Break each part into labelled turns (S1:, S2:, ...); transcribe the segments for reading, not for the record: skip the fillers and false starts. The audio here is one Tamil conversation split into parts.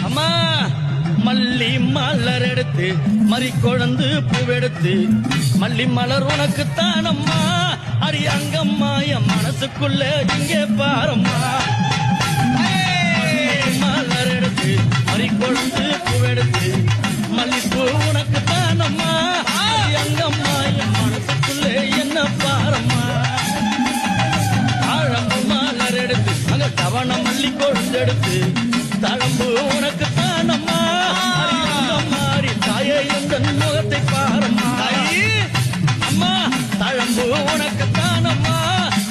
S1: அம்மா மல்லி மலர் எடுத்து மறி கொழுந்து பூவெடுத்து மல்லி மலர் உனக்குத்தான் அம்மா அடி அங்கம்மா என் மனசுக்குள்ள இங்கே பாரம்மா மலர் எடுத்து மறி கொழுந்து பூவெடுத்து மல்லிப்பூ உனக்குத்தான் அம்மா அடி அங்கம்மா என் மனசுக்குள்ள என்ன பாரம்மா தாழம்பு மலர் எடுத்து அங்க தவண மல்லி கொழுந்தெடுத்து தழம்பு உனக்குத்தான் அம்மா மாறி தாயே எந்த முகத்தை பாரம்மா அம்மா தழம்பு உனக்குத்தான் அம்மா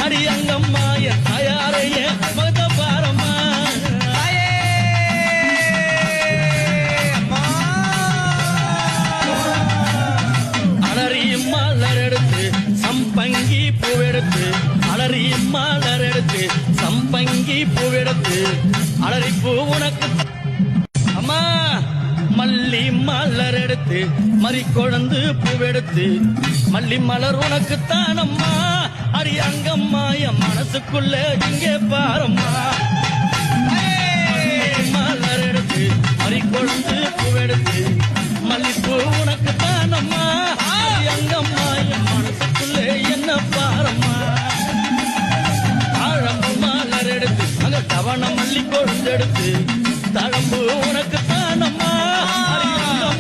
S1: அடி அங்கம்மா என் தாயாரைய முகத்தை பாரம்மா அலறி மலர் எடுத்து சம்பங்கி பூவெடுத்து அலறி மலர் எடுத்து சம்பங்கி பூவெடுத்து அலறி பூ உனக்கு அம்மா மல்லி மலர் எடுத்து மறி கொழுந்து பூவெடுத்து மல்லி மலர் உனக்குத்தான் அம்மா அடி அங்கம்மா என் மனசுக்குள்ள இங்கே பாரம்மா மலர் எடுத்து மறி கொழுந்து பூவெடுத்து மல்லிப்பூ உனக்குத்தான் அம்மா அடி அங்கம்மா என் மனசுக்குள்ள என்ன பாரம்மா தாழம்பு மலர் எடுத்து அங்க தவண மல்லி கொழுந்தெடுத்து தழம்பு உனக்குத்தான் அம்மா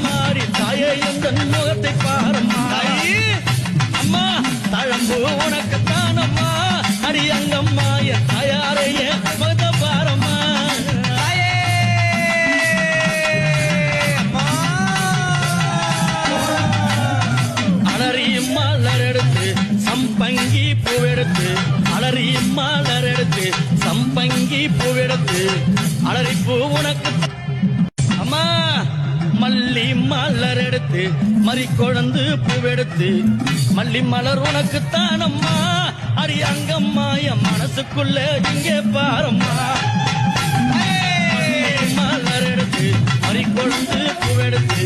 S1: மாறி தாயே எந்த முகத்தை பாரம்மா அம்மா தழம்பு உனக்குத்தான் அம்மா அடி அங்கம்மா என் தாயாரைய முகத்தை பாரம்மா அலறி மலர் எடுத்து சம்பங்கி பூவெடுத்து அலறி மலர் எடுத்து சம்பங்கி பூவெடுத்து அலறி பூ உனக்கு அம்மா மல்லி மலர் எடுத்து மறி கொழுந்து பூவெடுத்து மல்லி மலர் உனக்குத்தான் அம்மா அடி அங்கம்மா என் மனசுக்குள்ள இங்கே பாரம்மா மலர் எடுத்து மறி கொழுந்து பூவெடுத்து